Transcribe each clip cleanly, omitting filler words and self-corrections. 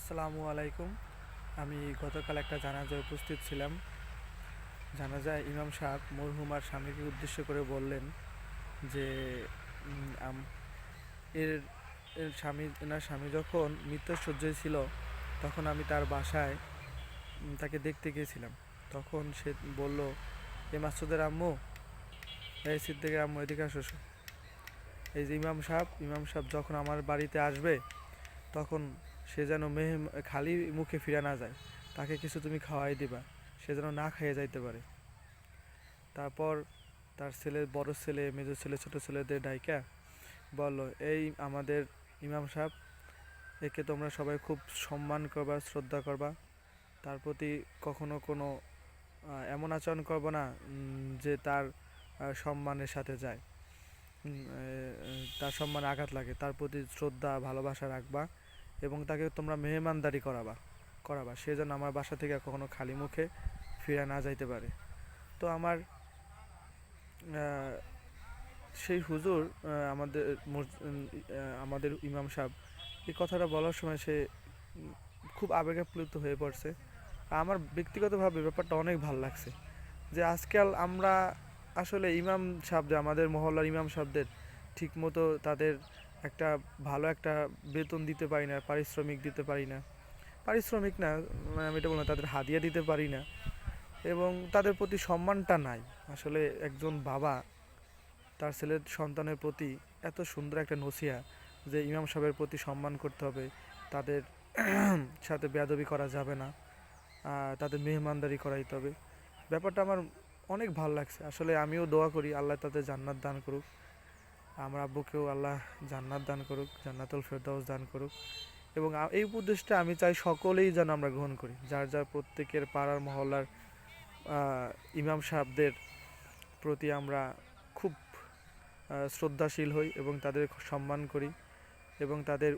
আসসালামু আলাইকুম। আমি গতকাল একটা জানাজায় উপস্থিত ছিলাম। জানাজায় ইমাম সাহেব মরহুমার স্বামীকে উদ্দেশ্য করে বললেন যে উম, আম- এর এর এনার স্বামী যখন মৃত্যুশয্যায় ছিল তখন আমি তার বাসায় তাকে দেখতে গিয়েছিলাম। তখন সে বলল, এ মাসুদের আম্মু, এই সিদ্দিকের আম্মু, এদিকে আসো। এই যে ইমাম সাহেব যখন আমার বাড়িতে আসবে তখন সে যেন খালি মুখে ফিরে না যায়। তাকে কিছু তুমি খাওয়াই দিবা, সে যেন না খেয়ে যাইতে পারে। তারপর তার ছেলে, বড় ছেলে, মেজো ছেলে, ছোট ছেলেদের ডাইকা বলল, এই আমাদের ইমাম সাহেব, একে তোমরা সবাই খুব সম্মান করবা, শ্রদ্ধা করবা। তার প্রতি কখনো কোনো এমন আচরণ করবো না যে তার সম্মানের সাথে যায়, তার সম্মানে আঘাত লাগে। তার প্রতি শ্রদ্ধা ভালোবাসা রাখবা এবং তাকে তোমরা মেহমানদারি করাবা, সে যেন আমার বাসা থেকে কখনো খালি মুখে ফিরে না যাইতে পারে। তো আমার সেই হুজুর, আমাদের ইমাম সাহেব এই কথাটা বলার সময় সে খুব আবেগাপ্লুত হয়ে পড়ছে। আমার ব্যক্তিগতভাবে ব্যাপারটা অনেক ভালো লাগছে যে আজকাল আমরা আসলে ইমাম সাহেবদের, আমাদের মহল্লার ইমাম সাহেবদের ঠিকমতো তাদের একটা ভালো একটা বেতন দিতে পারি না, পারিশ্রমিক দিতে পারি না। পারিশ্রমিক না, মানে আমি এটা বললাম, তাদের হাদিয়া দিতে পারি না এবং তাদের প্রতি সম্মানটা নাই। আসলে একজন বাবা তার ছেলের সন্তানের প্রতি এত সুন্দর একটা নসিহা যে ইমাম সাহেবের প্রতি সম্মান করতে হবে, তাদের সাথে বেয়াদবি করা যাবে না, তাদের মেহমানদারি করাইতে হবে। ব্যাপারটা আমার অনেক ভালো লাগছে। আসলে আমিও দোয়া করি আল্লাহ তাদের জান্নাত দান করুক, আমার আব্বুকেও আল্লাহ জান্নাত দান করুক, জান্নাতুল ফেরদাউস দান করুক। এবং এই উপদেশটা আমি চাই সকলেই যেন আমরা গ্রহণ করি, যার যার প্রত্যেকের পাড়ার মহল্লার ইমাম সাহেবদের প্রতি আমরা খুব শ্রদ্ধাশীল হই এবং তাদের সম্মান করি এবং তাদের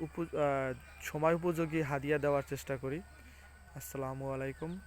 সময় উপযোগী হাদিয়া দেওয়ার চেষ্টা করি। আসসালামু আলাইকুম।